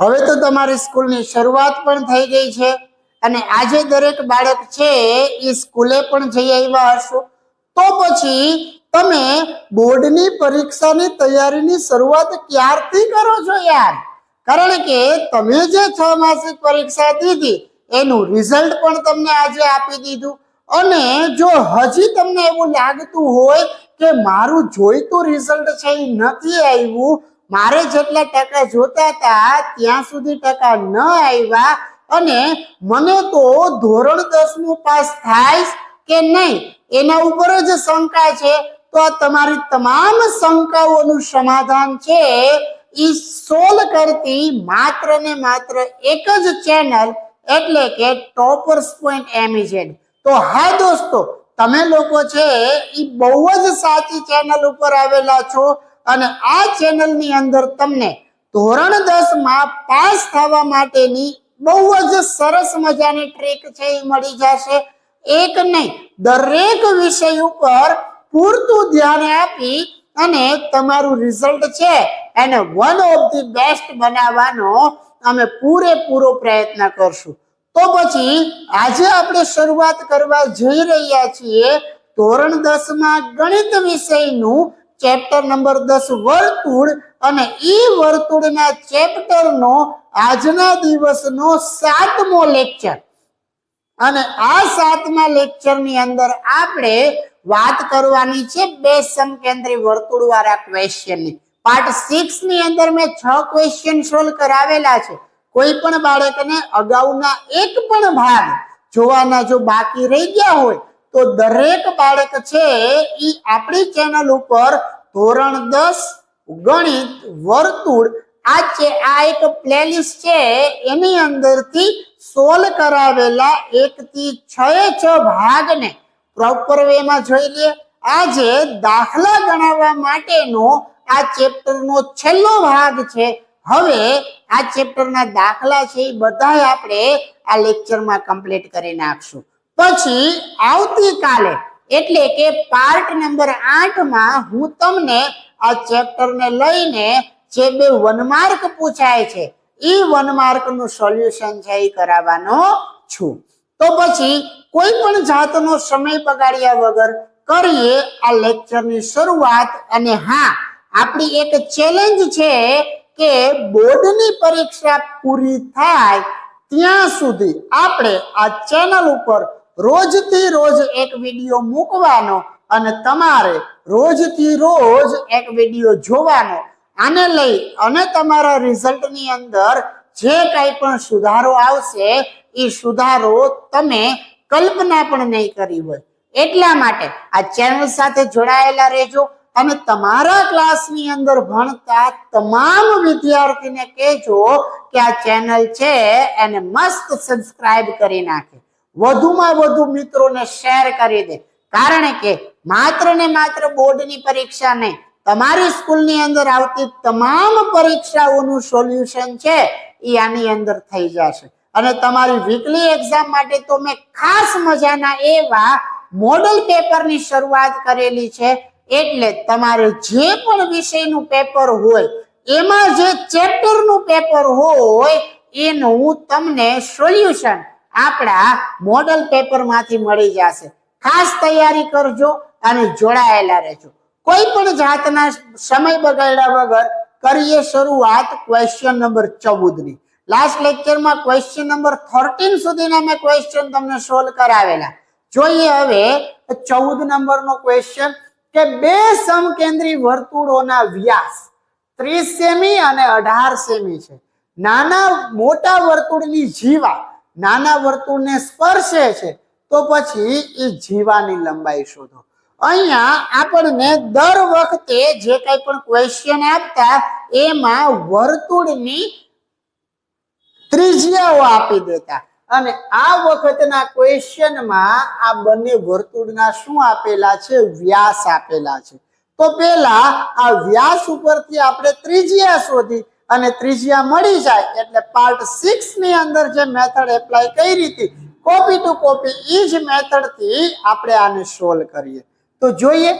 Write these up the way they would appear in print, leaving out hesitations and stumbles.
હવે તો તમારી સ્કૂલની શરૂઆત પણ થઈ ગઈ છે અને આજે દરેક બાળક છે એ સ્કૂલે પણ જઈ આવ્યા હશો. તો પછી તમે બોર્ડની પરીક્ષાની તૈયારીની શરૂઆત ક્યારથી કરો છો યાર? કારણ કે તમે જે 6 માસિક પરીક્ષા દીધી એનું રિઝલ્ટ પણ તમને આજે આપી દીધું અને જો હજી તમને એવું લાગતું હોય કે મારું જોઈતું રિઝલ્ટ છે એ નથી આવ્યું, મારે જેટલા ટકા જોતા હતા ત્યાં સુધી ટકા ન આવ્યા અને મને તો ધોરણ 10 પાસ થાય કે નહીં એના ઉપર જ શંકા છે, તો આ તમારી તમામ શંકાઓનું સમાધાન છે ઈ સોલ્વ કરતી માત્ર ને માત્ર એક જ ચેનલ એટલે કે ટોપર્સ પોઈન્ટ એમઈઝેડ. તો હા દોસ્તો, તમે લોકો છે ઈ બહુ જ સાચી ચેનલ ઉપર આવેલા છો અને આ ચેનલની અંદર તમને ધોરણ 10 માં પાસ થવા માટેની બહુ જ સરસ મજાની ટ્રીક છે એ મળી જશે. એક નહીં, દરેક વિષય ઉપર પૂરતું ધ્યાન આપી અને તમારું રિઝલ્ટ છે એને વન ઓફ ધી બેસ્ટ બનાવવાનો અમે પૂરેપૂરો પ્રયત્ન કરશું. તો પછી આજે આપણે શરૂઆત કરવા જઈ રહ્યા છીએ ધોરણ 10 માં ગણિત વિષયનું ચેપ્ટર નંબર 10 વર્તુળ અને ઈ વર્તુળના ચેપ્ટરનો આજના દિવસનો 7મો લેક્ચર. અને આ 7મા લેક્ચરની અંદર આપણે વાત કરવાની છે બે સમકેન્દ્રી વર્તુળ વાળા ક્વેશ્ચનની. પાર્ટ 6 ની અંદર મેં 6 ક્વેશ્ચન સોલ્વ કરાવેલા છે. કોઈ પણ બાળકને અગાઉના એક પણ ભાગ જોવાના જો બાકી રહી ગયા હોય તો દરેક બાળક છે ઈ આપણી ચેનલ ઉપર ધોરણ 10 ગણિત વર્તુળ આ એક પ્લેલિસ્ટ છે એની અંદરથી સોલ્વ કરાવેલા 1 થી 6 ભાગને પ્રોપર વેમાં જોઈ લે. આજે દાખલા ગણાવવા માટેનો આ ચેપ્ટરનો છેલ્લો ભાગ છે. હવે આ ચેપ્ટરના દાખલા છે એ બધા આપણે આ લેક્ચરમાં કમ્પ્લીટ કરી નાખશું. પછી આવતીકાલે એટલે કે પાર્ટ નંબર 8 માં હું તમને આ ચેપ્ટરને લઈને જે બે 1 માર્ક પૂછાય છે એ 1 માર્કનું સોલ્યુશન છે એ કરાવવાનો છું. તો પછી કોઈ પણ જાતનો સમય બગાડ્યા વગર કરીએ આ લેક્ચરની શરૂઆત. અને હા, આપણી એક ચેલેન્જ છે કે બોર્ડની પરીક્ષા પૂરી થાય ત્યાં સુધી આપણે આ ચેનલ ઉપર રોજથી રોજ એક વિડીયો મૂકવાનો અને તમારે રોજથી રોજ એક વિડીયો જોવાનો. આને લઈ અને તમારા રિઝલ્ટની અંદર જે કંઈ પણ સુધારો આવશે એ સુધારો તમે કલ્પના પણ નહીં કરી હોય. એટલા માટે આ ચેનલ સાથે જોડાયેલા રહેજો અને તમારા ક્લાસની અંદર ભણતા તમામ વિદ્યાર્થીને કહેજો કે આ ચેનલ છે એને મસ્ત સબસ્ક્રાઇબ કરી નાખે, વધુમાં વધુ મિત્રોને શેર કરી દે. કારણ કે માત્ર ને માત્ર બોર્ડની પરીક્ષા નહીં, તમારી સ્કૂલની અંદર આવતી તમામ પરીક્ષાઓનું સોલ્યુશન છે એ આની અંદર થઈ જશે. અને તમારી વીકલી એક્ઝામ માટે તો મેં ખાસ મજાના એવા મોડલ પેપરની શરૂઆત કરેલી છે. એટલે તમારે જે પણ વિષયનું પેપર હોય એમાં જે ચેપ્ટરનું પેપર હોય એનું તમને સોલ્યુશન આપણા મોડલ પેપરમાંથી મળી જશે. ખાસ તૈયારી કરજો અને જોડાયેલા રહેજો. કોઈ પણ જાતના સમય બગાડ્યા વગર કરીએ શરૂઆત ક્વેશ્ચન નંબર 14 ની. લાસ્ટ લેક્ચરમાં ક્વેશ્ચન નંબર 13 સુધીના મેં ક્વેશ્ચન તમને સોલ્વ કરાવેલા. જોઈએ હવે 14 નંબરનો ક્વેશ્ચન કે બે સમકેન્દ્રી વર્તુળોના વ્યાસ 30 સેમી અને 18 સેમી છે. મોટા વર્તુળની જીવા નાના વર્તુળને સ્પર્શે છે તો પછી એ જીવાની લંબાઈ શોધો. અહીંયા આપણને દર વખતે જે કંઈ પણ ક્વેશ્ચન આપતા એમાં વર્તુળની ત્રિજ્યાઓ આપી દેતા અને આ વખતના ક્વેશ્ચનમાં આ બંને વર્તુળના શું આપેલા છે? વ્યાસ આપેલા છે. તો પહેલા આ વ્યાસ ઉપરથી આપણે ત્રિજ્યા શોધી અને ત્રિજ્યા મળી જાય એટલે પાર્ટ 6 ની અંદર જે મેથડ એપ્લાય કરી હતી કોપી ટુ કોપી એ જ મેથડ થી આપણે આને સોલ્વ કરીએ. તો જોઈએ,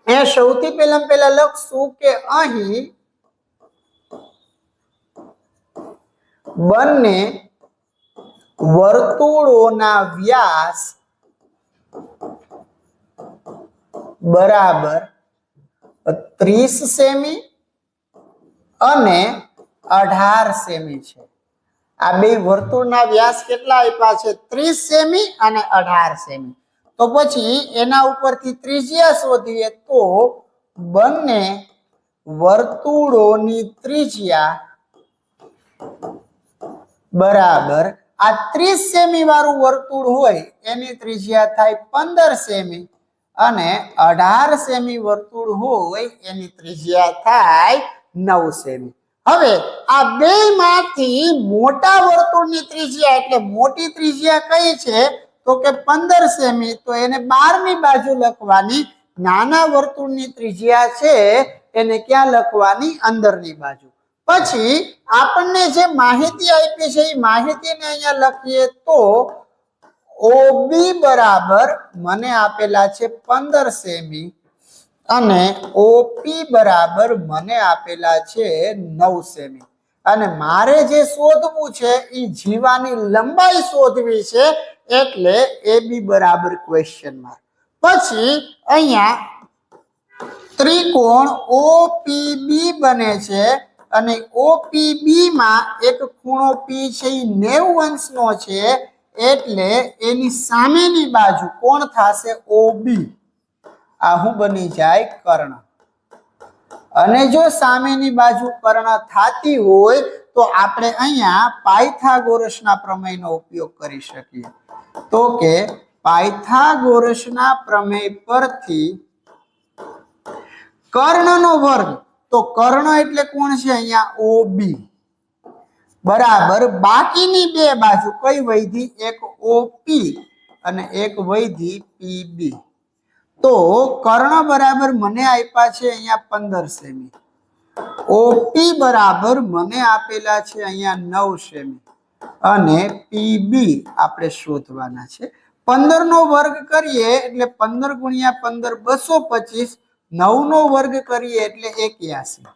એ સૌથી પહેલા લખશું કે અહીં બંને વર્તુળોના વ્યાસ બરાબર 30 સેમી અને 18 સેમી છે. આ બે વર્તુળના વ્યાસ કેટલા આપ્યા છે? 30 સેમી અને 18 સેમી. તો પછી એના ઉપરથી ત્રિજ્યા શોધીએ તો બંને વર્તુળોની ત્રિજ્યા બરાબર આ 30 સેમી વાળું વર્તુળ હોય એની ત્રિજ્યા થાય 15 સેમી અને 18 સેમી વર્તુળ હોય એની ત્રિજ્યા થાય 9 સેમી. હવે આ બે માંથી મોટા વર્તુળની ત્રિજ્યા એટલે મોટી ત્રિજ્યા કઈ છે? તો કે 15 સેમી, તો એને 12મી બાજુ લખવાની. નાના વર્તુળની ત્રિજ્યા છે એને ક્યાં લખવાની? અંદરની બાજુ. પછી આપણને જે માહિતી આપી છે એ માહિતીને અહીંયા લખીએ તો OB બરાબર મને આપેલા છે 15 સેમી અને OP બરાબર મને આપેલા છે 9 સેમી. અને મારે જે શોધવું છે એ જીવાની લંબાઈ શોધવી છે એટલે AB બરાબર ક્વેશ્ચન માર્ક. પછી અહીંયા ત્રિકોણ OPB બને છે અને OPB માં એક ખૂણો P છે એ 90 અંશનો છે એટલે એની સામેની બાજુ કોણ થશે? OB. આ શું બની જાય? કર્ણ. અને જો સામેની બાજુ કર્ણ થાતી હોય તો આપણે અહીંયા પાયથાગોરસના પ્રમેયનો ઉપયોગ કરી શકીએ. તો કે પાયથાગોરસના પ્રમેય પરથી કર્ણનો વર્ગ, તો કર્ણ એટલે કોણ છે? અહીંયા OB બરાબર બાકીની બે બાજુ કઈ વૈધી? એક OP અને એક વૈધી PB. તો કર્ણ બરાબર મને આપ્યા છે અહીંયા 15 સેમી, OP બરાબર મને આપેલા છે અહીંયા 9 સેમી અને PB આપણે શોધવાના છે. 15 નો વર્ગ કરીએ એટલે 15 ગુણ્યા 15 225, 9 નો વર્ગ કરીએ એટલે 81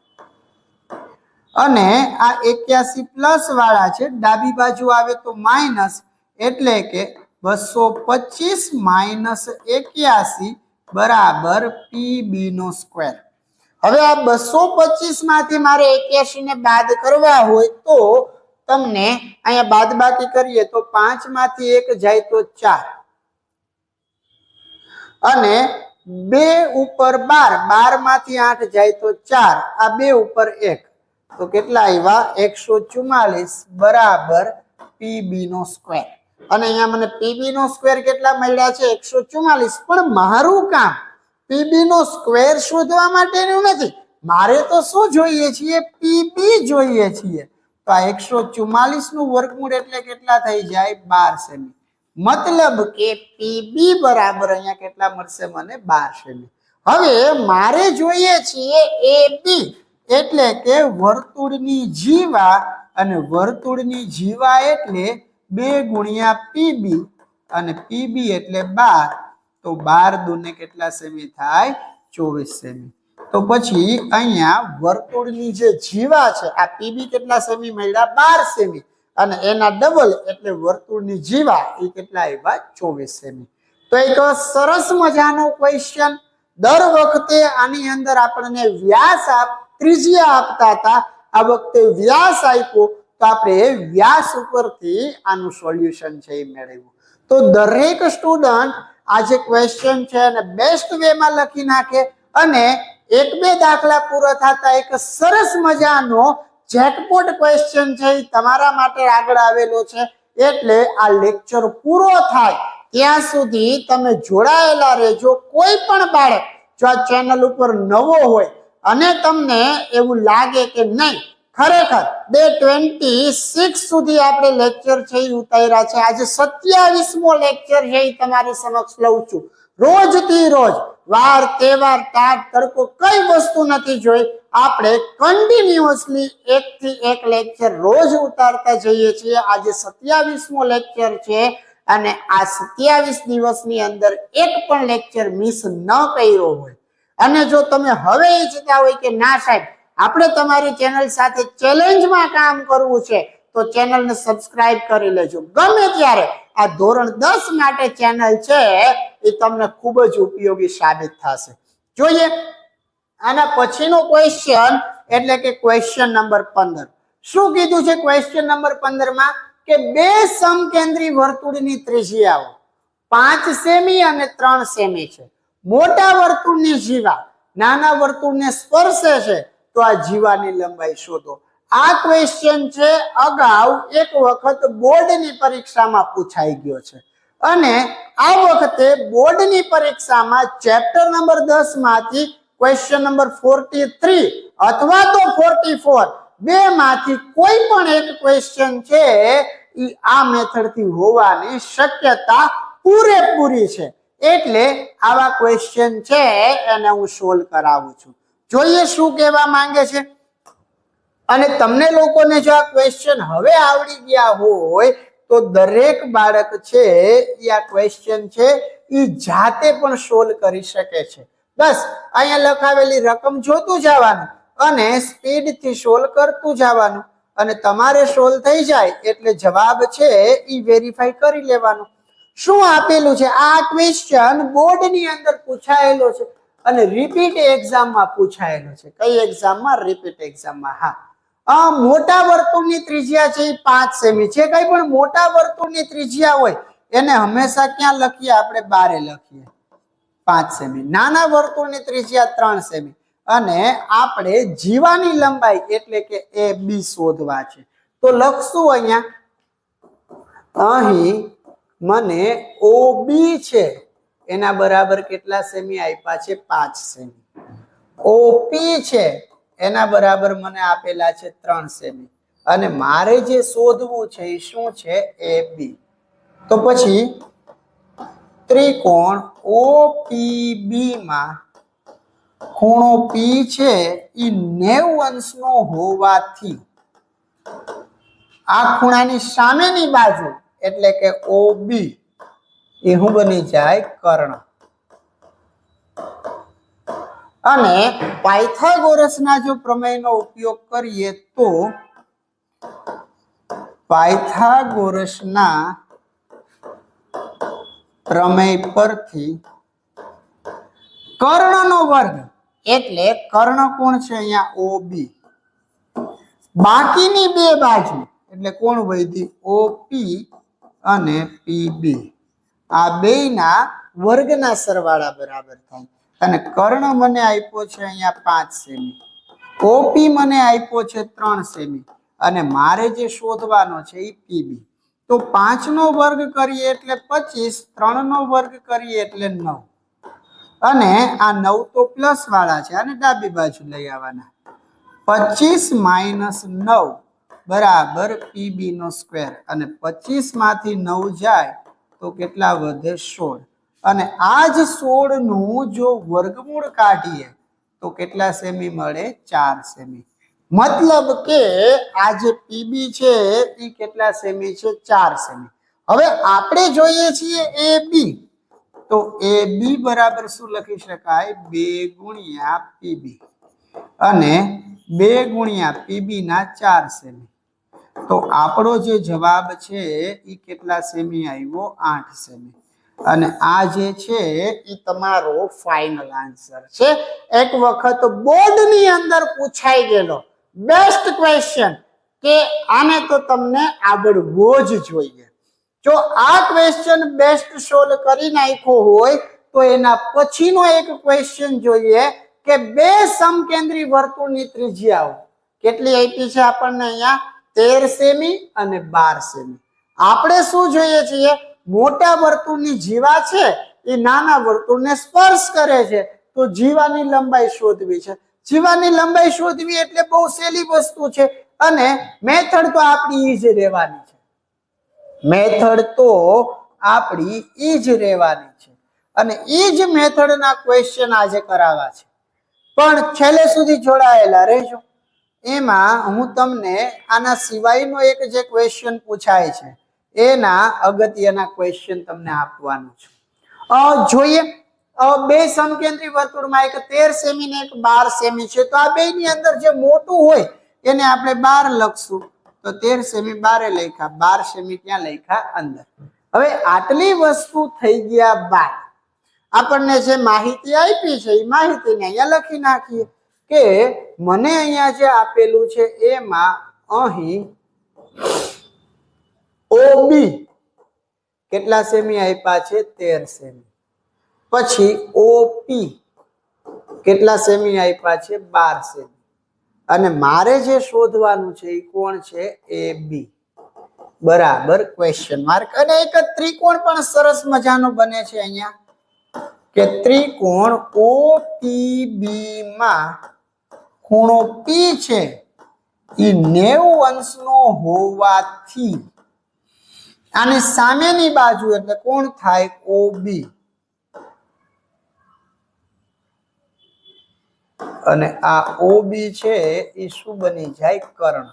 અને આ 81 પ્લસ વાળા છે, ડાબી બાજુ આવે તો માઇનસ એટલે કે 225 માઇનસ 81 બરાબર PB નો સ્ક્વેર. હવે આ 225 માંથી મારે 81 ને બાદ કરવા હોય તો તમને અહીંયા બાદબાકી કરીએ તો 5 માંથી 1 જાય તો 4 અને 2 ઉપર 12, 12 માંથી 8 જાય તો 4, આ 2 ઉપર 1 તો કેટલા આવ્યા? 144 બરાબર PB નો સ્ક્વેર. અને અહીંયા મને PB નો સ્ક્વેર કેટલા મળ્યા છે? 144. પણ મારું કામ PB નો સ્ક્વેર શોધવા માટેનું નથી, મારે તો શું જોઈએ છીએ? PB જોઈએ છીએ. તો આ 144 નું વર્ગમૂળ એટલે કેટલા થઈ જાય? 12 સેમી. મતલબ કે PB બરાબર અહીંયા કેટલા મળશે મને? 12 સેમી. હવે મારે જોઈએ છીએ AB એટલે કે વર્તુળની જીવા, અને વર્તુળની જીવા એટલે 2 ગુણ્યા PB અને PB એટલે 12, તો 12 દૂને કેટલા સેમી થાય? 24 સેમી. તો પછી અહીંયા વર્તુળની જે જીવા છે આ PB કેટલા સેમી મળ્યા? 12 સેમી અને એના ડબલ એટલે વર્તુળની જીવા એ કેટલા આવ્યા? 24 સેમી. તો એક સરસ મજાનો ક્વેશ્ચન. દર વખતે આની અંદર આપણને વ્યાસ ત્રિજ્યા આપતા હતા, આ વખતે વ્યાસ આપ્યો તો આપણે વ્યાસ ઉપરથી આનું સોલ્યુશન છે એ મેળવ્યું. તો દરેક સ્ટુડન્ટ આ જે ક્વેશ્ચન છે એને બેસ્ટ વે માં લખી નાખે અને 1-2 દાખલા પૂરા થતા એક સરસ મજાનો જેકપોટ ક્વેશ્ચન છે એ તમારા માટે આગળ આવેલો છે. એટલે આ લેક્ચર પૂરો થાય ત્યાં સુધી તમે જોડાયેલા રહેજો. કોઈ પણ બાળક જો આ ચેનલ ઉપર નવો હોય અને તમને એવું લાગે કે નહીં ખરેખર ડે 26 સુધી આપણે લેક્ચર છે એ ઉતાર્યા છે, આજે 27મો લેક્ચર છે એ તમારી સમક્ષ લઉં છું. રોજથી રોજ વાર તહેવાર તાપ તડકો કઈ વસ્તુ નથી જોઈ, આપણે કન્ટિન્યુઅસલી 1 થી 1 લેક્ચર રોજ ઉતારતા જઈએ છીએ. આજે 27મો લેક્ચર છે અને આ 27 દિવસની અંદર એક પણ લેક્ચર મિસ ન કર્યો હોય અને જો તમે હવે ઈચ્છતા હોય કે ના સાહેબ આપણે તમારી ચેનલ સાથે ચેલેન્જમાં કામ કરવું છે તો ચેનલને સબસ્ક્રાઇબ કરી લેજો. ગમે ત્યારે આ ધોરણ 10 માટે ચેનલ છે એ તમને ખૂબ જ ઉપયોગી સાબિત થશે. જોઈએ આના પછીનો ક્વેશ્ચન એટલે કે ક્વેશ્ચન નંબર 15. શું કીધું છે ક્વેશ્ચન નંબર 15 માં કે બે સમકેન્દ્રી વર્તુળની ત્રિજ્યાઓ 5 સેમી અને 3 સેમી છે. મોટા વર્તુળની જીવા નાના વર્તુળને સ્પર્શે છે તો આ જીવાની લંબાઈ શોધો. આ ક્વેશ્ચન છે અગાઉ એક વખત બોર્ડની પરીક્ષામાં પૂછાઈ ગયો છે અને આ વખતે બોર્ડની પરીક્ષામાં ચેપ્ટર નંબર 10 માંથી ક્વેશ્ચન નંબર 43 અથવા તો 44 બે માંથી કોઈ પણ એક ક્વેશ્ચન છે ઈ આ મેથડથી હોવાની શક્યતા પૂરેપૂરી છે. એટલે આવા ક્વેશ્ચન છે એને હું સોલ્વ કરાવું છું. જોઈએ શું કહેવા માંગે છે. અને તમને લોકોને જો આ ક્વેશ્ચન હવે આવડી ગયા હોય તો દરેક બાળક છે એ આ ક્વેશ્ચન છે એ જાતે પણ સોલ્વ કરી શકે છે. બસ અહીંયા લખાવેલી રકમ જોતું જવાનું અને સ્પીડ થી સોલ્વ કરતું જવાનું અને તમારે સોલ્વ થઈ જાય એટલે જવાબ છે એ વેરીફાઈ કરી લેવાનો. શું આપેલું છે આ ક્વેશ્ચન બોર્ડની અંદર પૂછાયેલો છે અને રિપીટ એક્ઝામમાં પૂછાયેલો છે. કઈ એક્ઝામમાં? રિપીટ એક્ઝામમાં. હા, મોટા વર્તુળની ત્રિજ્યા છે એ 5 સેમી છે. કઈ પણ મોટા વર્તુળની ત્રિજ્યા હોય એને હંમેશા ક્યાં લખીએ આપણે? બારે લખીએ 5 સેમી. નાના વર્તુળની ત્રિજ્યા 3 સેમી અને આપણે જીવાની લંબાઈ એટલે કે AB શોધવા છે. તો લખશું અહીંયા અહીં મને OB છે એના બરાબર કેટલા સેમી આપ્યા છે? 5 સેમી. OP છે એના બરાબર મને આપેલા છે 3 સેમી અને મારે જે શોધવું છે એ શું છે? AB. તો પછી ત્રિકોણ OPB માં ખૂણો P છે એ 90 અંશનો હોવાથી આ ખૂણાની સામેની બાજુ એટલે કે OB એ શું બની જાય? કર્ણ. અને પાયથાગોરસના જો પ્રમેયનો ઉપયોગ કરીએ તો પાયથાગોરસના પ્રમેય પરથી કર્ણનો વર્ગ એટલે કર્ણ કોણ છે અહીંયા? OB. બાકીની બે બાજુ એટલે કોણ વધી? OP અને PB. આ બેયના વર્ગના સરવાળા બરાબર થાય અને કર્ણ મને આપ્યો છે અહીંયા 5 સેમી. OP મને આપ્યો છે 3 સેમી અને મારે જે શોધવાનો છે એ PB. તો 5 નો વર્ગ કરીએ એટલે 25, 3 નો વર્ગ કરીએ એટલે 9 અને આ 9 તો પ્લસ વાળા છે અને ડાબી બાજુ લઈ આવવાના. 25 - 9 બરાબર PB નો સ્ક્વેર અને 25 માંથી 9 જાય તો કેટલા વધે? 16 અને આ જ 16 નું જો વર્ગમૂળ કાઢીએ તો કેટલા સેમી મળે? 4 સેમી. મતલબ કે આ જે PB છે એ કેટલા સેમી છે? 4 સેમી. હવે આપણે જોઈએ છીએ AB. તો AB બરાબર શું લખી શકાય? 2 ગુણ્યા PB અને 2 ગુણ્યા PB ના 4 સેમી. તો આપણો જે જવાબ છે એ કેટલા સેમી આવ્યો? 8 સેમી. અને આ જે છે એ તમારો ફાઇનલ આન્સર છે. એક વખત બોર્ડની અંદર પૂછાઈ ગયેલો બેસ્ટ ક્વેશ્ચન કે આને તો તમને આવડવો જ જોઈએ. જો આ ક્વેશ્ચન બેસ્ટ સોલ્વ કરી નાખ્યો હોય તો એના પછીનો એક ક્વેશ્ચન જોઈએ કે બે સમકેન્દ્રી વર્તુળની ત્રિજ્યાઓ કેટલી આપી છે આપણને અહીંયા? 13 સેમી અને 12 સેમી. આપણે શું જોઈએ છીએ? મોટા વર્તુળની જીવા છે એ નાના વર્તુળને સ્પર્શ કરે છે તો જીવાની લંબાઈ શોધવી છે. જીવાની લંબાઈ શોધવી એટલે બહુ સહેલી વસ્તુ છે અને મેથડ તો આપણી ઈ જ રહેવાની છે. મેથડ તો આપણી ઈ જ રહેવાની છે અને ઈ જ મેથડના ક્વેશ્ચન આજે કરાવવા છે. પણ છેલ્લે સુધી જોડાયેલા રહેજો. એમાં હું તમને આના સિવાયનો એક જે ક્વેશ્ચન પૂછાય છે એના અગત્યના ક્વેશ્ચન તમને આપવાનું છું. જોઈએ બે સમકેન્દ્રી વર્તુળમાં એક 13 સેમી ને એક 12 સેમી છે તો આ બેની અંદર જે મોટું હોય એને આપણે 12 લખશું તો 13 સેમી બારે લખ્યા, 12 સેમી ક્યાં લખ્યા અંદર. હવે આટલી વસ્તુ થઈ ગયા બાદ આપણને જે માહિતી આપી છે એ માહિતીને અહીંયા લખી નાખીએ કે મને અહીંયા જે આપેલું છે એમાં અહીં OB કેટલા સેમી આપ્યા છે? 13 સેમી. પછી OP કેટલા સેમી આપ્યા છે? 12 સેમી. અને મારે જે શોધવાનું છે એ કોણ છે? AB બરાબર ક્વેશ્ચન માર્ક. અને એક ત્રિકોણ પણ સરસ મજાનો બને છે અહીંયા કે ત્રિકોણ OPB માં ખૂણો P છે એ 90 અંશનો હોવાથી આની સામેની બાજુ એટલે કોણ થાય? OB. અને આ OB છે એ શું બની જાય? કર્ણ.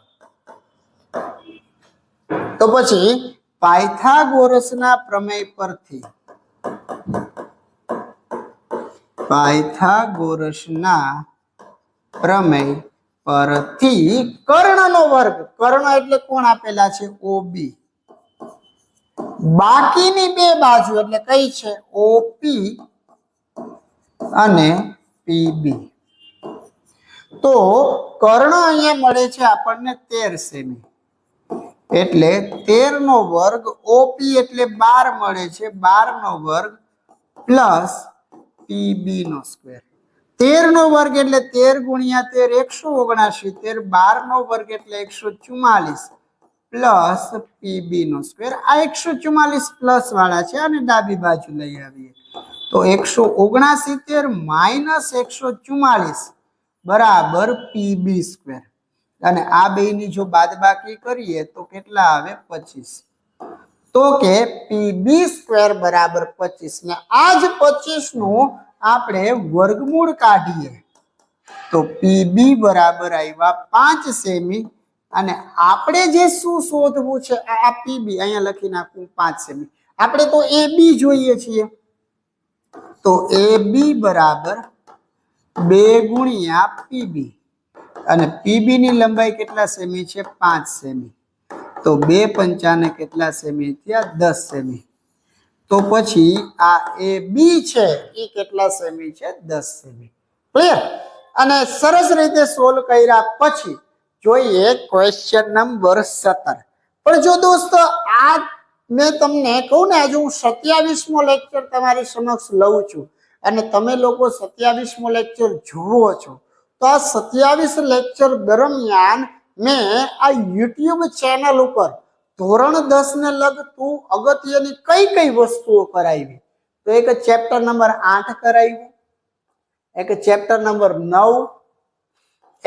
તો પછી પાયથાગોરસના પ્રમેય પરથી કર્ણનો વર્ગ, કર્ણ એટલે કોણ આપેલા છે? OB. બાકીની બે બાજુ એટલે કઈ છે? OP અને PB. તો કર્ણ અહીંયા મળે છે આપણને 13 સેમી એટલે 13 નો વર્ગ, OP એટલે 12 મળે છે, 12 નો વર્ગ પ્લસ PB નો સ્ક્વેર. 13 નો વર્ગ એટલે 13 ગુણ્યા 13 179, 12 નો વર્ગ એટલે 144 પ્લસ PB નો સ્ક્વેર. આ 144 પ્લસ વાળા છે અને ડાબી બાજુ લઈ આવીએ તો 169 માઇનસ 144 બરાબર PB સ્ક્વેર. અને આ બેની જો બાદબાકી કરીએ તો કેટલા આવે? 25. તો કે PB સ્ક્વેર બરાબર 25 ને આ જ 25 નું આપણે વર્ગમૂળ કાઢીએ તો PB બરાબર આવ્યા 5 સેમી. અને આપણે જે શું શોધવું છે? આ PB અહીંયા લખી નાખું 5 સેમી. આપણે તો AB જોઈએ છીએ તો AB બરાબર 2 ગુણ્યા PB. અને PB ની લંબાઈ કેટલા સેમી છે? 5 સેમી. તો 2 પંચાને કેટલા સેમી થયા? 10 સેમી. તો પછી આ AB છે એ કેટલા સેમી છે? 10 સેમી. ક્લિયર? અને સરસ રીતે સોલ્વ કર્યા પછી જોઈએ ક્વેશ્ચન નંબર 17. પણ જો દોસ્તો આ મેં તમને કહું ને, આજે હું 27મો લેક્ચર તમારી સમક્ષ લઉં છું અને તમે લોકો 27મો લેક્ચર જુઓ છો, તો આ 27 લેક્ચર દરમિયાન મેં આ YouTube ચેનલ ઉપર ધોરણ 10 ને લગતું અગત્યની કઈ કઈ વસ્તુઓ કરાવી? તો એક ચેપ્ટર નંબર 8 કરાવ્યું, એક ચેપ્ટર નંબર 9,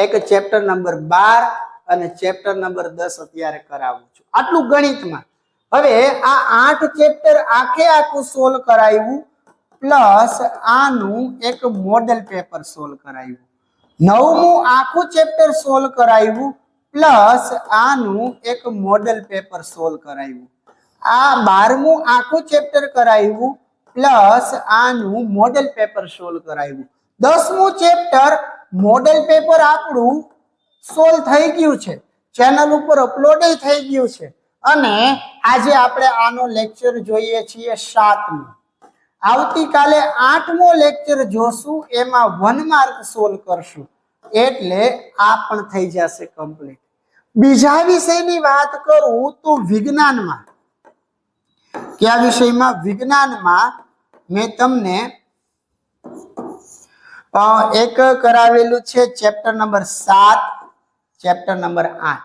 એક ચેપ્ટર નંબર 12 અને ચેપ્ટર નંબર 10 અત્યારે કરાવું છું. આટલું ગણિતમાં. હવે આ 8 ચેપ્ટર આખું સોલ્વ કરાવ્યું પ્લસ આનું એક મોડેલ પેપર સોલ્વ કરાવ્યું. 9મું આખું ચેપ્ટર સોલ્વ કરાવ્યું પ્લસ આનું એક મોડેલ પેપર સોલ્વ કરાવ્યું. આ 12મું આખું ચેપ્ટર કરાવ્યું પ્લસ આનું મોડેલ પેપર સોલ્વ કરાવ્યું. 10મું ચેપ્ટર મોડેલ પેપર આપણું સોલ્વ થઈ ગયું છે, ચેનલ ઉપર અપલોડ થઈ ગયું છે. અને આજે આપણે આનો લેક્ચર જોઈએ છીએ 7મું. આવતીકાલે 8મો લેક્ચર જોશું, એમાં 1 માર્ક સોલ્વ કરશું એટલે આ પણ થઈ જશે કમ્પ્લીટ. બીજા વિષયની વાત કરું તો વિજ્ઞાનમાં, કયા વિષયમાં? વિજ્ઞાનમાં મેં તમને એક કરાવેલું છે ચેપ્ટર નંબર 7, ચેપ્ટર નંબર 8.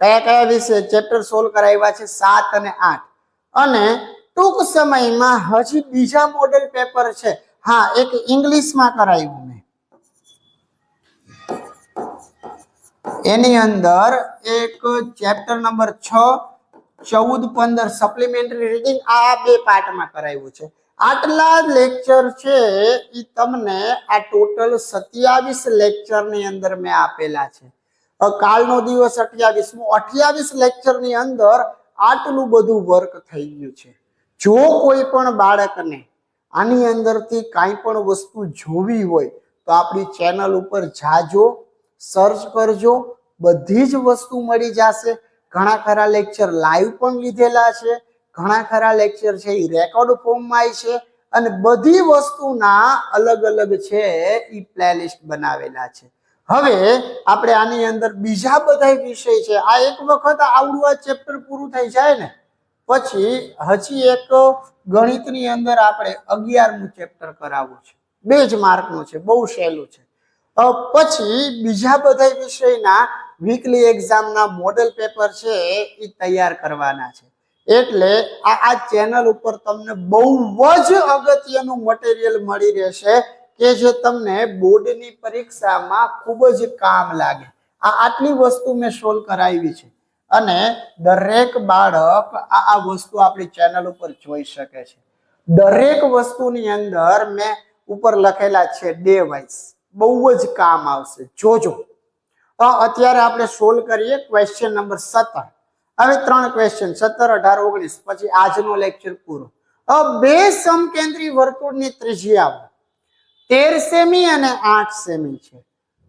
કયા કયા વિષય ચેપ્ટર સોલ્વ કરાવ્યા છે? 7 અને 8. અને ટૂંક સમયમાં હજી બીજા મોડેલ પેપર છે. હા, એક ઇંગ્લિશમાં કરાવ્યું મેં. એની અંદર એક ચેપ્ટર નંબર 6, 14, 15 સપ્લિમેન્ટરી રીડિંગ આ 2 પાર્ટમાં કરાવ્યું છે. આટલા લેક્ચર છે એ તમને આ ટોટલ 27 લેક્ચરની અંદર મેં આપેલા છે. કાલનો દિવસ 28મો, 28 લેક્ચરની અંદર આટલું બધું વર્ક થઈ ગયું છે. જો કોઈ પણ બાળકને આની અંદરથી કાંઈ પણ વસ્તુ જોવી હોય તો આપણી ચેનલ ઉપર જાજો, સર્ચ કરજો, બધી જ વસ્તુ મળી જશે. ઘણા ખરા લેક્ચર લાઈવ પણ લીધેલા છે, ઘણા ખરા લેક્ચર છે એ રેકોર્ડ ફોર્મમાં છે, અને બધી વસ્તુના અલગ અલગ છે એ પ્લેલિસ્ટ બનાવેલા છે. હવે આપણે આની અંદર બીજા બધા વિષય છે. આ એક વખત આવડું આ ચેપ્ટર પૂરું થઈ જાય ને પછી હજી એક ગણિતની અંદર આપણે 11મું ચેપ્ટર કરાવવું છે. 2 જ માર્કનું છે, બહુ સહેલું છે. પછી બીજા બધા વિષયના વીકલી એક્ઝામના મોડેલ પેપર છે એ તૈયાર કરવાના છે. એટલે આ ચેનલ ઉપર તમને બહુ જ અગત્યનું મટીરિયલ મળી રહેશે કે જે તમને બોર્ડની પરીક્ષામાં ખૂબ જ કામ લાગે. આટલી વસ્તુ મેં સોલ્વ કરાવી છે અને દરેક બાળક આ વસ્તુ આપણી ચેનલ ઉપર જોઈ શકે છે. દરેક વસ્તુની અંદર મેં ઉપર લખેલા છે ડે વાઇઝ, બહુ જ કામ આવશે, જોજો. અત્યારે આપણે સોલ્વ કરીએ ક્વેશ્ચન નંબર 17. હવે 3 ક્વેશ્ચન 17, 18, 19 પછી આજનો લેક્ચર પૂરો. બે સમકેન્દ્રી વર્તુળની ત્રિજ્યાઓ 13 સેમી અને 8 સેમી છે.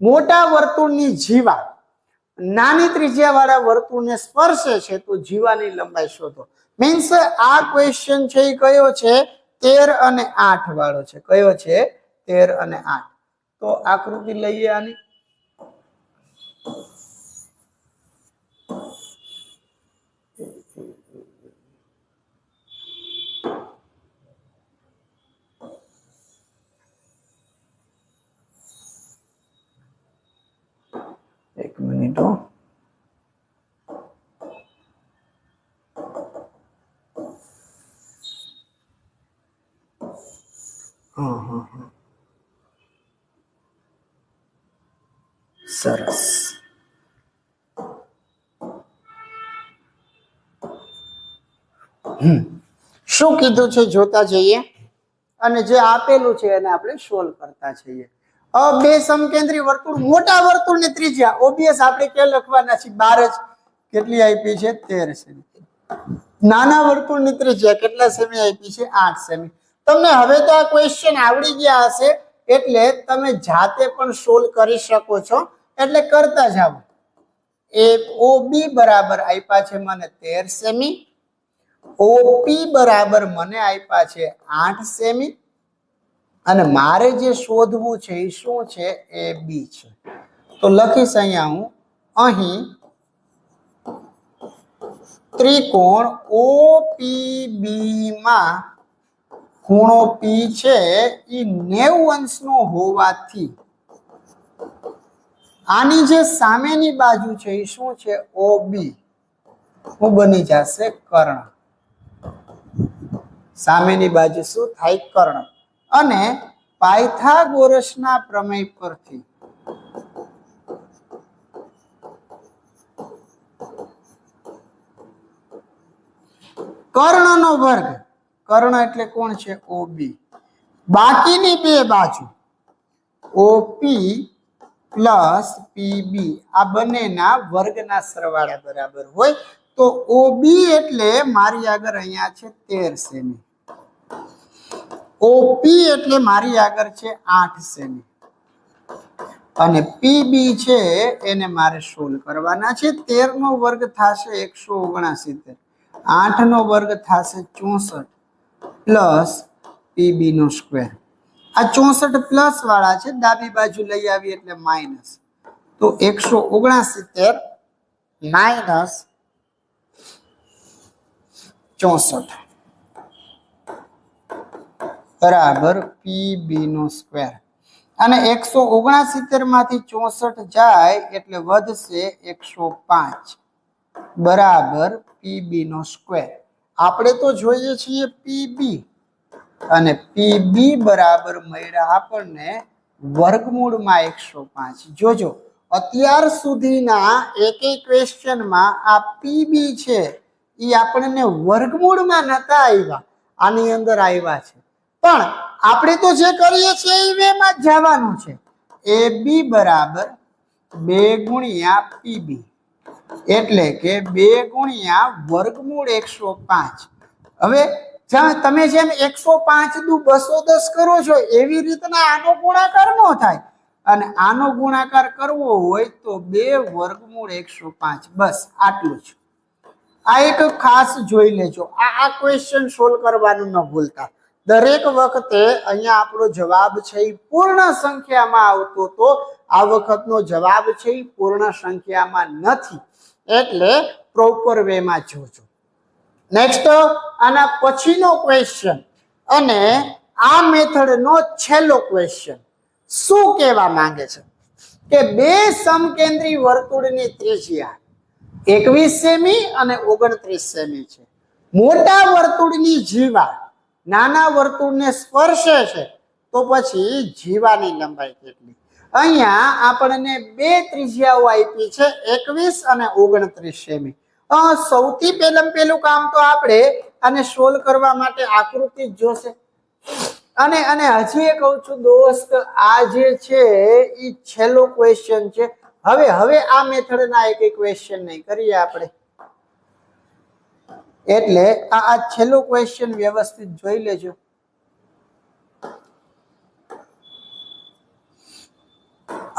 મોટા વર્તુળની જીવા નાની ત્રિજ્યા વાળા વર્તુળને સ્પર્શે છે તો જીવાની લંબાઈ શોધો. મીન્સ આ ક્વેશ્ચન છે એ કયો છે? 13 અને 8 વાળો છે. કયો છે? 13 અને 8. તો આકૃતિ લઈએ આની. એક મિનિટ. સરસ. શું કીધું છે જોતા જઈએ અને જે આપેલું છે એને આપણે સોલ્વ કરતા જઈએ. બે સમકેન્દ્રી વર્તુળ, મોટા વર્તુળની ત્રિજ્યા ઓબ્વિયસ આપણે કે લખવાના છે 12 જ. કેટલી આપી છે? 13 સેમી. નાના વર્તુળની ત્રિજ્યા કેટલા સેમી આપી છે? 8 સેમી. તમને હવે તો આ ક્વેશ્ચન આવડી ગયા હશે એટલે તમે જાતે પણ સોલ્વ કરી શકો છો, એટલે કરતા જાઓ. OB બરાબર આપ્યા છે મને 13 સેમી, OP બરાબર મને આપ્યા છે 8 સેમી, અને મારે જે શોધવું છે એ શું છે? AB છે. તો લખીશ અહીંયા હું, અહીં ત્રિકોણ OPB માં ખૂણો P છે એ 90 અંશનો હોવાથી આની જે સામેની બાજુ છે એ શું છે? OB. હું બની જશે કર્ણ. સામેની બાજુ શું થાય? કર્ણ. અને પાયથાગોરસના પ્રમેય પરથી કર્ણનો વર્ગ, કર્ણ એટલે કોણ છે? OB. બાકીની બે બાજુ OP પ્લસ PB આ બંનેના વર્ગના સરવાળા બરાબર હોય. તો OB એટલે મારી આગળ અહીંયા છે 13 સેમી, OP એટલે મારી આગળ છે 8 સેમી, અને PB છે એને મારે સોલ્વ કરવાના છે. 13 નો વર્ગ થશે 169, 8 નો વર્ગ થશે 64 પ્લસ PB નો સ્ક્વેર. આ 64 પ્લસ વાળા છે, ડાબી બાજુ લઈ આવી એટલે માઇનસ. તો 169 માઇનસ 64 બરાબર PB નો સ્ક્વેર. અને 169 માંથી 64 જાય એટલે વધશે 105 બરાબર PB નો સ્ક્વેર. આપણે તો જોઈએ છીએ PB, અને PB બરાબર મળ્યા આપણને વર્ગમૂળમાં 105. જોજો અત્યાર સુધીના એક ક્વેશ્ચનમાં આ PB છે એ આપણને વર્ગમૂળમાં નતા આવ્યા, આની અંદર આવ્યા છે. પણ આપણે તો જે કરીએ છીએ એ વેમાં જ જવાનું છે. AB બરાબર 2 ગુણ્યા PB એટલે કે 2 ગુણ્યા વર્ગમૂળ 105. હવે તમે જેમ 105 દુ 210 કરો છો એવી રીતના આનો ગુણાકાર ન થાય. અને આનો ગુણાકાર કરવો હોય તો 2 વર્ગમૂળ 105. બસ આટલું જ. આ એક ખાસ જોઈ લેજો. આ ક્વેશ્ચન સોલ્વ કરવાનું ન ભૂલતા. દરેક વખતે અહીંયા આપણો જવાબ છે એ પૂર્ણ સંખ્યામાં આવતો તો આ વખતનો જવાબ છે એ પૂર્ણ સંખ્યામાં નથી, એટલે પ્રોપર વે માં જોજો. નેક્સ્ટ આના પછીનો ક્વેશ્ચન અને આ મેથડનો છેલ્લો ક્વેશ્ચન શું કહેવા માંગે છે કે બે સમકેન્દ્રી વર્તુળની ત્રિજ્યા 21 સેમી અને 29 સેમી છે. મોટા વર્તુળની જીવા નાના વર્તુળને સ્પર્શે છે તો પછી જીવાની લંબાઈ કેટલી? અહીંયા આપણને બે ત્રિજ્યાઓ આપી છે 21 અને 29 સેમી. સૌથી પહેલું કામ તો આપણે આને સોલ્વ કરવા માટે આકૃતિ જ જોશે. અને હજી એક કહું છું દોસ્ત, આ જે છે એ છેલ્લો ક્વેશ્ચન છે. હવે આ મેથડના એક ક્વેશ્ચન નહીં કરીએ આપણે, એટલે આ છેલ્લો ક્વેશ્ચન વ્યવસ્થિત જોઈ લેજો.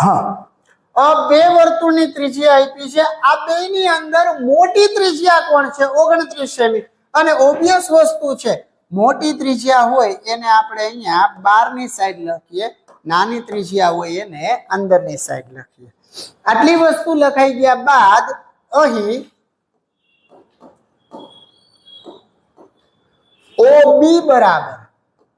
હા, બે વર્તુળની ત્રિજ્યા આપી છે. આ બેની અંદર મોટી ત્રિજ્યા કોણ છે? 29 સેમી. અને ઓબ્વિયસ વસ્તુ છે, મોટી ત્રિજ્યા હોય એને આપણે અહીંયા બહારની સાઈડ લખીએ, નાની ત્રિજ્યા હોય એને અંદરની સાઈડ લખીએ. આટલી વસ્તુ લખાઈ ગયા બાદ અહીં OB બરાબર,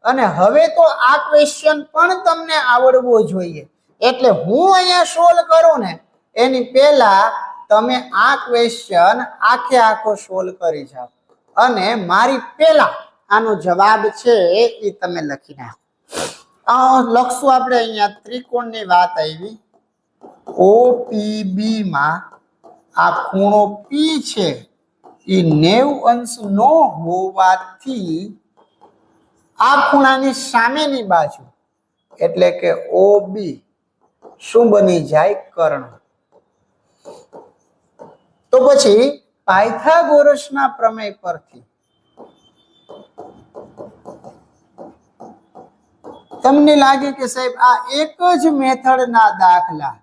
અને હવે તો આ ક્વેશ્ચન પણ તમને આવડવો જોઈએ. એટલે હું અહીંયા સોલ્વ કરું ને એની પહેલા તમે આ ક્વેશ્ચન આખો સોલ્વ કરી જાઓ અને મારી પહેલા આનો જવાબ છે એ તમે લખી નાખો. લખશું આપણે અહીંયા ત્રિકોણની વાત આવી. OPB માં આ ખૂણો P છે એ 90 અંશ નો હોવાથી આ ખૂણાની સામેની બાજુ એટલે કે OB શું બની જાય? કર્ણ. તો પછી પાયથાગોરસના પ્રમેય પરથી તમને લાગે કે સાહેબ આ એક જ મેથડના દાખલા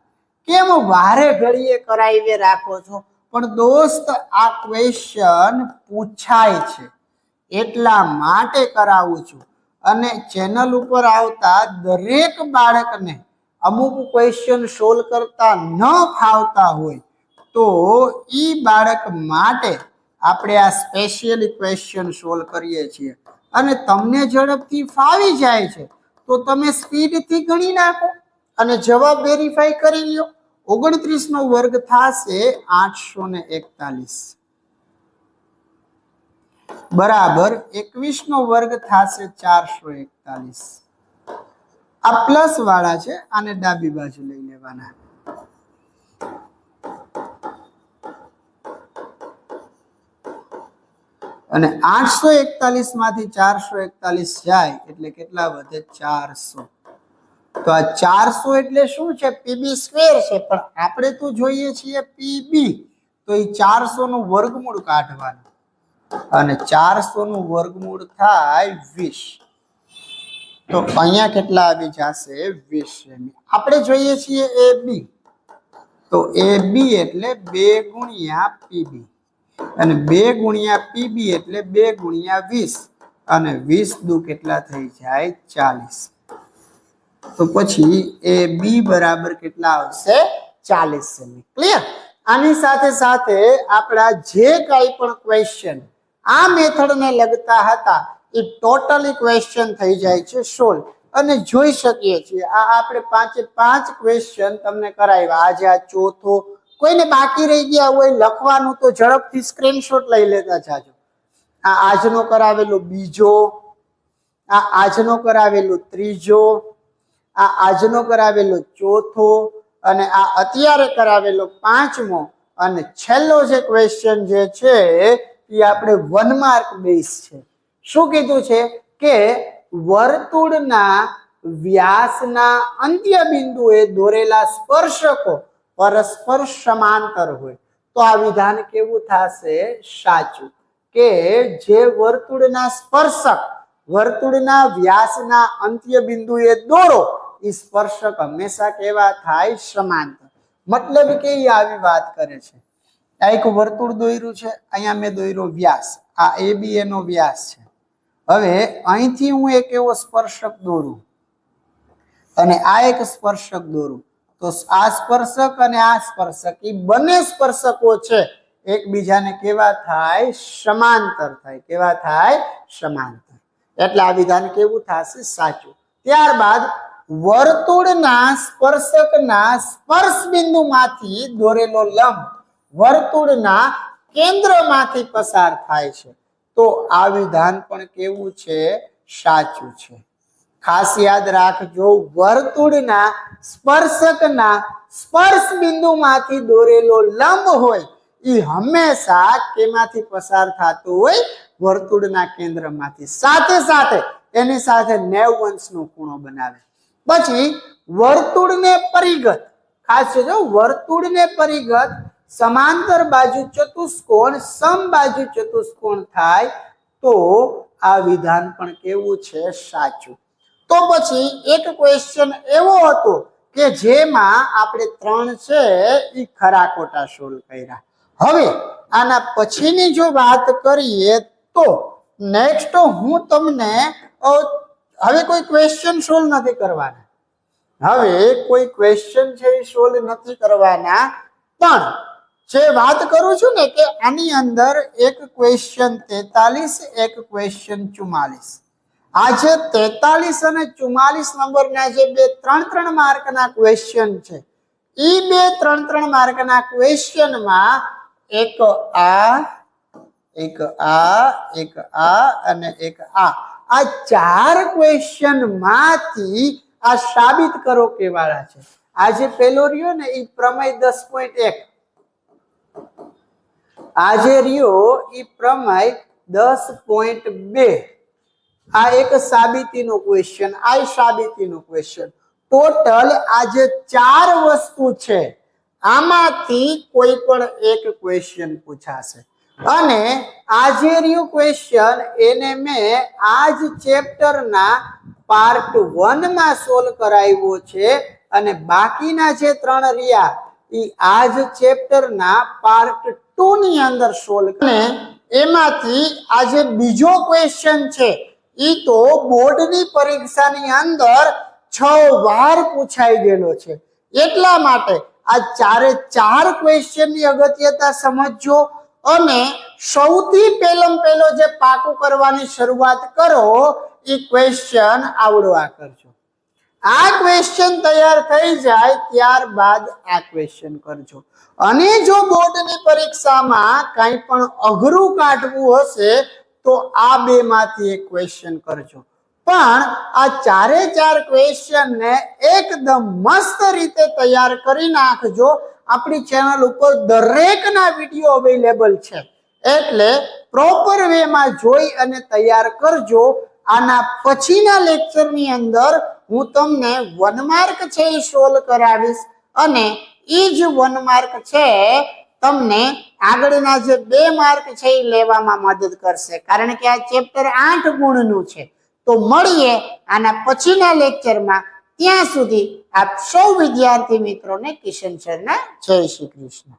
કેમ વારે ઘડીએ કરાવી રાખો છો? પણ દોસ્ત આ ક્વેશ્ચન પૂછાય છે એટલા માટે કરાવું છું. અને ચેનલ ઉપર આવતા દરેક બાળકને અમુક ક્વેશ્ચન સોલ્વ કરતા ન ફાવતા હોય તો ઈ બાળક માટે આપણે આ સ્પેશિયલી ક્વેશ્ચન સોલ્વ કરીએ છીએ. અને તમને ઝડપથી ફાવી જાય છે તો તમે સ્પીડથી ગણી નાખો અને જવાબ વેરીફાઈ કરી લ્યો. 29 નો વર્ગ થશે 841 બરાબર 21 નો વર્ગ થશે 441. આ પ્લસ વાળા છે, આને ડાબી બાજુ લઈ લેવાના. અને 841 માંથી 441 જાય એટલે કેટલા વધે? 400. તો આ 400 એટલે શું છે? PB સ્ક્વેર છે, પણ આપણે તો જોઈએ છીએ PB. તો એ 400 નું વર્ગમૂળ કાઢવાનું અને 400 નું વર્ગમૂળ થાય 20. તો અહીંયા કેટલા આવી જશે? 20 સેમી. આપણે જોઈએ છીએ AB, તો AB એટલે 2 ગુણ્યા PB અને 2 ગુણ્યા PB એટલે 2 ગુણ્યા 20 અને 20 દુ કેટલા થઈ જાય? 40. તો પછી AB બરાબર કેટલા આવશે? 40 સેમી. ક્લિયર? આની સાથે સાથે આપણા જે કાંઈ પણ ક્વેશ્ચન આ મેથડને લગતા હતા એ ટોટલી ક્વેશ્ચન થઈ જાય છે સોલ્વ. અને જોઈ શકીએ છીએ આ આપણે 5 ક્વેશ્ચન તમને કરાવ્યા. આજે આ ચોથો. કોઈને બાકી રહી ગયા હોય લખવાનું તો ઝડપથી સ્ક્રીનશોટ લઈ લેતા જાજો. આ આજનો કરાવેલો બીજો, આ આજનો કરાવેલો ત્રીજો, આ આજનો કરાવેલો ચોથો અને આ અત્યારે કરાવેલો 5મો અને છેલ્લો જે ક્વેશ્ચન જે છે એ આપણે 1 માર્ક બેઝ છે. શું કીધું છે કે વર્તુળના વ્યાસના અંત્ય બિંદુએ દોરેલા સ્પર્શકો પરસ્પર સમાંતર હોય તો આ વિધાન કેવું થશે? સાચું. કે જે વર્તુળના સ્પર્શક વર્તુળના વ્યાસના અંત્ય બિંદુએ દોરો એ સ્પર્શક હંમેશા કેવા થાય? સમાંતર. મતલબ કે એ આવી વાત કરે છે. આ એક વર્તુળ દોર્યું છે, અહીંયા મેં દોર્યો વ્યાસ, આ AB એનો વ્યાસ છે. હવે અહીંથી હું એક એવો સ્પર્શક દોરું અને આ એક સ્પર્શક દોરું, તો આ સ્પર્શક અને આ સ્પર્શક એ બંને સ્પર્શકો છે એકબીજાને કેવા થાય? સમાંતર થાય. કેવા થાય? સમાંતર. એટલે આ વિધાન કેવું થશે? સાચું. ત્યારબાદ વર્તુળના સ્પર્શકના સ્પર્શ બિંદુમાંથી દોરેલો લંબ વર્તુળના કેન્દ્રમાંથી પસાર થાય છે, તો આ વિધાન પણ કેવું છે? સાચું છે. ખાસ યાદ રાખજો, વર્તુળના સ્પર્શકના સ્પર્શ બિંદુમાંથી દોરેલો લંબ હોય એ હંમેશા કેમાંથી પસાર થતું હોય? વર્તુળના કેન્દ્રમાંથી. સાથે સાથે એની સાથે 90 અંશનો ખૂણો બનાવે. પછી વર્તુળને પરિઘત, ખાસ જો વર્તુળને પરિઘત સમાંતર બાજુ ચતુષ્કોણ સમબાજુ ચતુષ્કોણ થાય, તો આ વિધાન પણ કેવું છે? સાચું. તો પછી એક ક્વેશ્ચન એવો હતો કે જેમાં આપણે 3 છે એ ખરા ખોટા સોલ્વ કર્યા. હવે આના પછીની જો વાત કરીએ તો નેક્સ્ટ હું તમને હવે કોઈ ક્વેશ્ચન સોલ્વ નથી કરવાના. હવે કોઈ ક્વેશ્ચન છે એ સોલ્વ નથી કરવાના, પણ જે વાત કરું છું ને કે આની અંદર એક ક્વેશ્ચન 43, એક ક્વેશ્ચન 44. આજે 43 અને 44 નંબરના જે બે 3-3 માર્કના ક્વેશ્ચન છે, એ બે 3-3 માર્કના ક્વેશ્ચનમાં એક આ, એક આ, એક આ અને એક આ 4 ક્વેશ્ચન માંથી આ સાબિત કરો કેવાળા છે. આજે પેલો રહ્યો ને એ પ્રમેય 10.1, આજે રહ્યો એ પ્રમેય 10.2. આ એક સાબિતીનો ક્વેશ્ચન, આ સાબિતીનો ક્વેશ્ચન. ટોટલ આજે 4 વસ્તુ છે, આમાંથી કોઈ પણ એક ક્વેશ્ચન પૂછાશે. અને આજે રહ્યું ક્વેશ્ચન એને મેં આ જ ચેપ્ટરના પાર્ટ 1 માં સોલ્વ કરાવ્યો છે, અને બાકીના જે 3 રહ્યા એ આ જ ચેપ્ટરના પાર્ટ 2 ની અંદર સોલ્વ. અને એમાંથી આજે બીજો ક્વેશ્ચન છે એ તો બોર્ડની પરીક્ષાની અંદર 6 વાર પૂછાઈ ગયેલો છે. એટલા માટે આ 4 ક્વેશ્ચનની અગત્યતા સમજજો, અને સૌથી પહેલો જે પાકું કરવાની શરૂઆત કરો એ ક્વેશ્ચન આવડવા કરજો. આ ક્વેશ્ચન તૈયાર થઈ જાય ત્યારબાદ આ ક્વેશ્ચન કરજો. અને જો બોર્ડની પરીક્ષામાં કંઈ પણ અઘરું કાઢવું હશે તો આ બે માંથી એક ક્વેશ્ચન કરજો. પણ આ 4 ક્વેશ્ચનને એકદમ મસ્ત રીતે તૈયાર કરી નાખજો. આપણી ચેનલ ઉપર દરેકના વિડીયો અવેલેબલ છે, એટલે પ્રોપર વેમાં જોઈ અને તૈયાર કરજો. આના પછીના લેક્ચરની અંદર હું તમને 1 માર્ક છે એ સોલ્વ કરાવીશ, અને એ જ 1 માર્ક છે તમને આગળના જે 2 માર્ક છે એ લેવામાં મદદ કરશે, કારણ કે આ ચેપ્ટર 8 ગુણનું છે. તો મળીએ આના પછીના લેક્ચરમાં. ત્યાં સુધી આપ સૌ વિદ્યાર્થી મિત્રોને કિશન સરના જય શ્રી કૃષ્ણ.